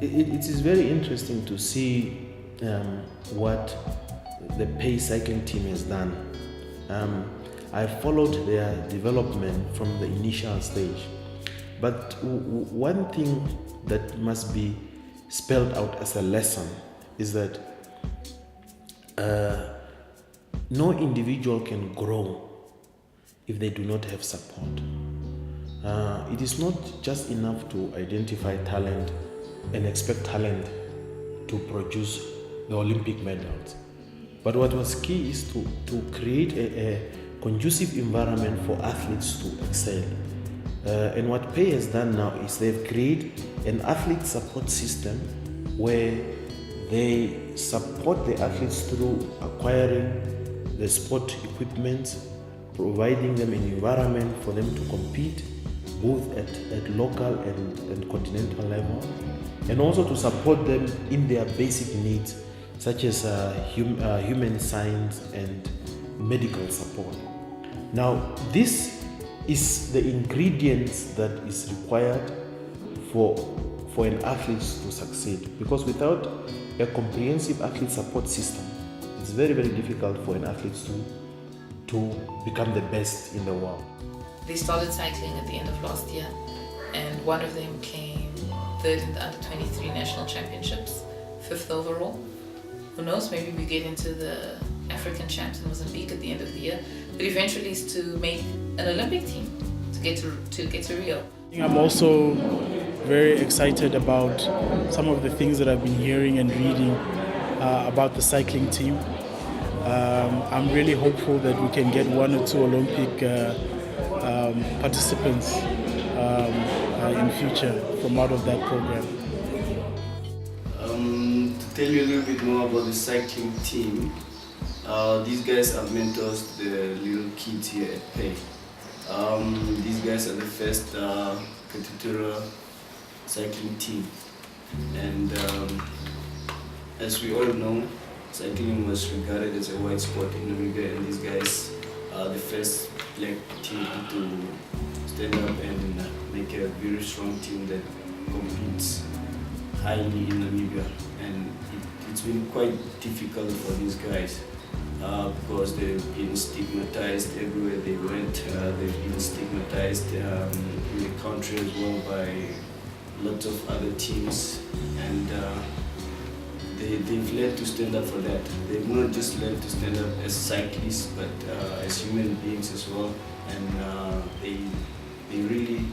it is very interesting to see what the P.A.Y cycling team has done. I followed their development from the initial stage. But one thing that must be spelled out as a lesson is that no individual can grow if they do not have support. It is not just enough to identify talent and expect talent to produce the Olympic medals. But what was key is to create a conducive environment for athletes to excel. And what P.A.Y has done now is they've created an athlete support system where they support the athletes through acquiring the sport equipment, providing them an environment for them to compete both at local and continental level, and also to support them in their basic needs such as human science and medical support. Now, this is the ingredients that is required for an athlete to succeed, because without a comprehensive athlete support system, it's very, very difficult for an athlete to become the best in the world. They started cycling at the end of last year, and one of them came third in the under-23 national championships, 5th overall. Who knows, maybe we get into the African champs in Mozambique at the end of the year, but eventually is to make an Olympic team to get to Rio. I'm also very excited about some of the things that I've been hearing and reading about the cycling team. I'm really hopeful that we can get 1 or 2 Olympic participants in future from out of that program. To tell you a little bit more about the cycling team, these guys are mentors to the little kids here at P.A.Y. These guys are the first Katutura cycling team, and as we all know, cycling was regarded as a white sport in Namibia, and these guys are the first black team to stand up and make a very strong team that competes highly in Namibia. And it's been quite difficult for these guys because they've been stigmatized everywhere they went. They've been stigmatized in the country as well by lots of other teams, and they've learned to stand up for that. They've not just learned to stand up as cyclists, but as human beings as well. And they really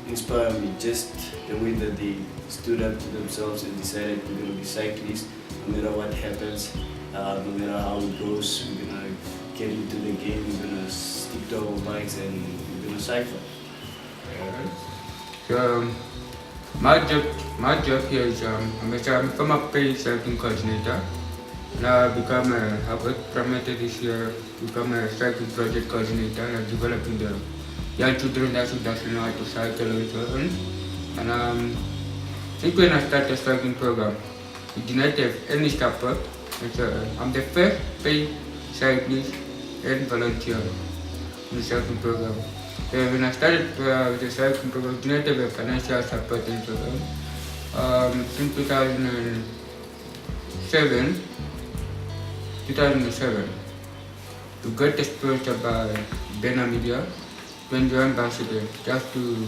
inspire me, just the way that they stood up to themselves and decided we're going to be cyclists no matter what happens, no matter how it goes. We're going to get into the game, we're going to stick to our bikes, and we're going to cycle. So my job here is I'm a P.A.Y cycling coordinator. Now I got promoted this year to become a cycling project coordinator and developing the young children that doesn't know how to cycle with their own. And since when I started the cycling program, we did not have any support. And so I'm the first P.A.Y cyclist and volunteer in the cycling program. So when I started with the cycling program, we did not have a financial support in the program. Since 2007, we got exposed by Namibia, when the ambassador, just to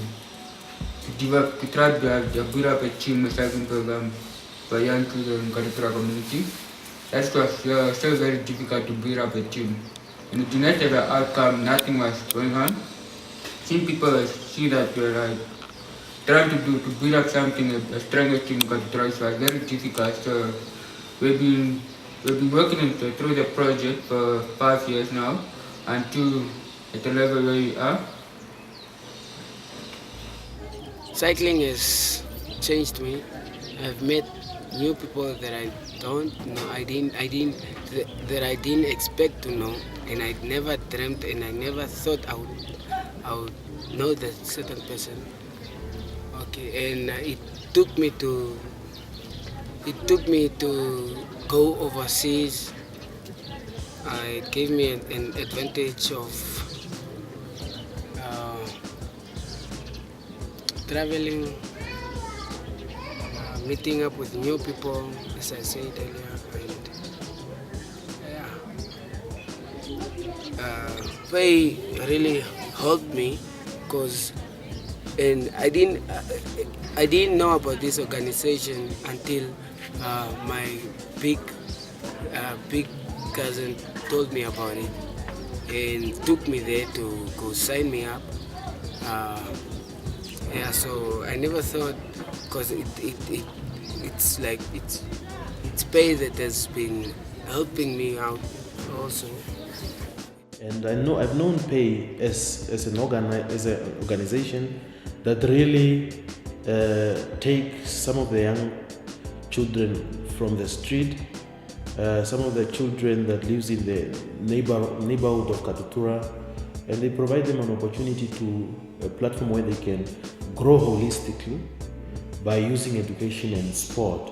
try to build up a team, a cycling program for young children in the Katutura community. That was so very difficult to build up a team. And we did not have an outcome, nothing was going on. Since people see that we're like trying to build up something, a stronger team in Katutura, it was very difficult. So we've been working through the project for 5 years now, until at the level where we are. Cycling has changed me. I've met new people that I don't know. I didn't expect to know, and I never dreamt, and I never thought I would know that certain person. Okay, and it took me to go overseas. It gave me an advantage of traveling meeting up with new people, as I said earlier, and P.A.Y really helped me because I didn't know about this organization until my big cousin told me about it and took me there to go sign me up. So I never thought, because it's P.A.Y that has been helping me out also. And I've known P.A.Y as an organization that really takes some of the young children from the street, some of the children that lives in the neighborhood of Katutura, and they provide them an opportunity to a platform where they can grow holistically by using education and sport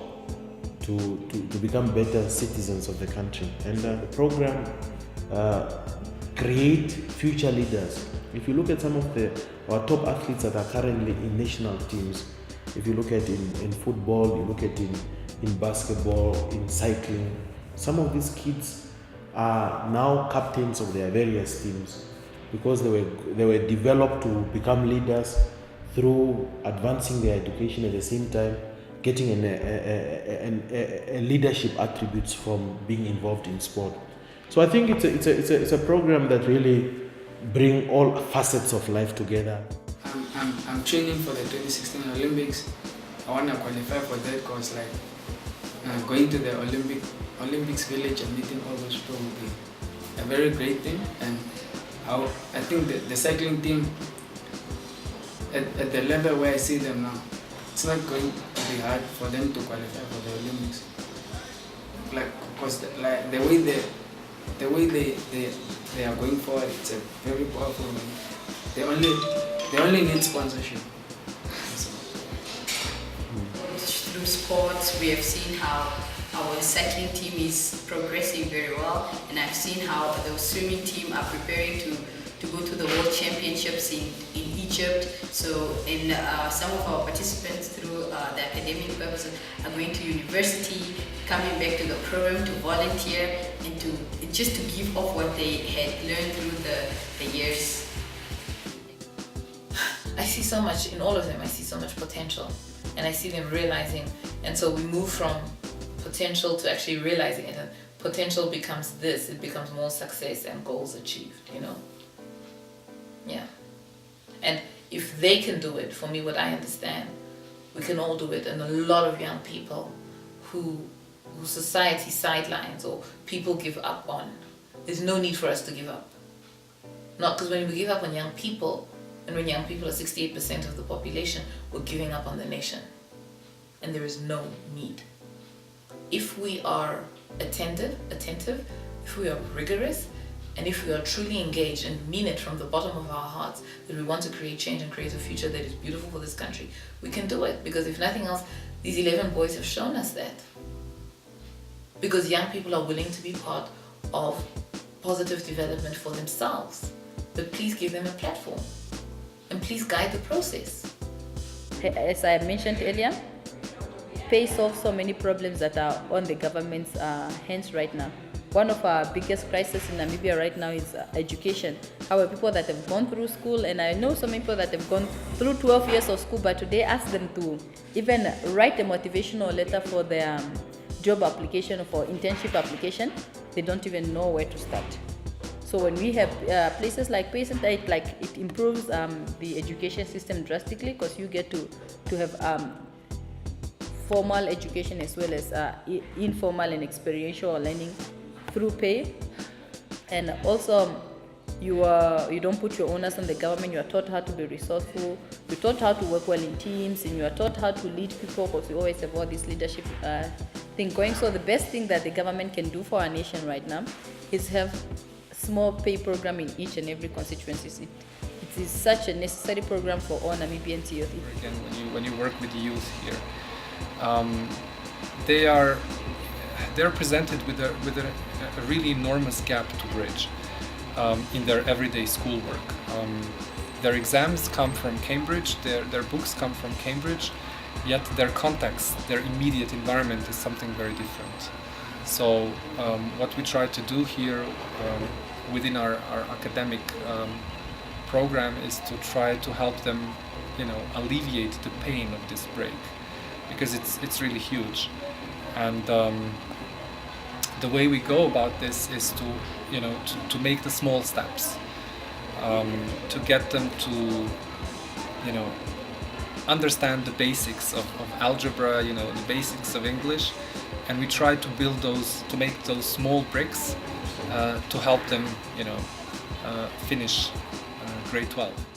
to become better citizens of the country. And the program create future leaders. If you look at some of our top athletes that are currently in national teams, if you look at in football, you look at in basketball, in cycling, some of these kids are now captains of their various teams because they were developed to become leaders through advancing their education, at the same time getting a leadership attributes from being involved in sport. So I think it's a program that really bring all facets of life together. I'm training for the 2016 Olympics. I want to qualify for that because going to the Olympics village and meeting all those people will be a very great thing. And I think the cycling team at the level where I see them now, it's not going to be hard for them to qualify for the Olympics. Because the way they are going forward, it's a very powerful way. They only need sponsorship. Through sports, we have seen how our cycling team is progressing very well, and I've seen how the swimming team are preparing to go to the World Championships in Egypt. So, and some of our participants through the academic purposes are going to university, coming back to the program to volunteer and just to give off what they had learned through the years. I see so much in all of them. I see so much potential, and I see them realizing. And so we move from potential to actually realizing it. And potential becomes this. It becomes more success and goals achieved. Yeah. And if they can do it, for me, what I understand, we can all do it. And a lot of young people who society sidelines or people give up on, there's no need for us to give up. Not because when we give up on young people, and when young people are 68% of the population, we're giving up on the nation. And there is no need. If we are attentive, if we are rigorous, and if we are truly engaged and mean it from the bottom of our hearts that we want to create change and create a future that is beautiful for this country, we can do it. Because if nothing else, these 11 boys have shown us that. Because young people are willing to be part of positive development for themselves. But please give them a platform. And please guide the process. As I mentioned earlier, P.A.Y solves so many problems that are on the government's hands right now. One of our biggest crises in Namibia right now is education. Our people that have gone through school, and I know some people that have gone through 12 years of school, but today ask them to even write a motivational letter for their job application or for internship application, they don't even know where to start. So when we have places like P.A.Y, it improves the education system drastically, because you get to have formal education as well as informal and experiential learning through P.A.Y. And also you don't put your onus on the government. You are taught how to be resourceful, you're taught how to work well in teams, and you are taught how to lead people, because we always have all this leadership thing going. So the best thing that the government can do for our nation right now is have small P.A.Y program in each and every constituency. It is such a necessary program for all Namibian youth. Again, when you work with the youth here, they're presented with a really enormous gap to bridge in their everyday schoolwork. Their exams come from Cambridge, their books come from Cambridge, yet their context, their immediate environment is something very different. So what we try to do here within our academic program is to try to help them, alleviate the pain of this break, because it's really huge. And the way we go about this is to make the small steps, to get them to understand the basics of algebra, the basics of English, and we try to build to make those small bricks to help them finish grade 12.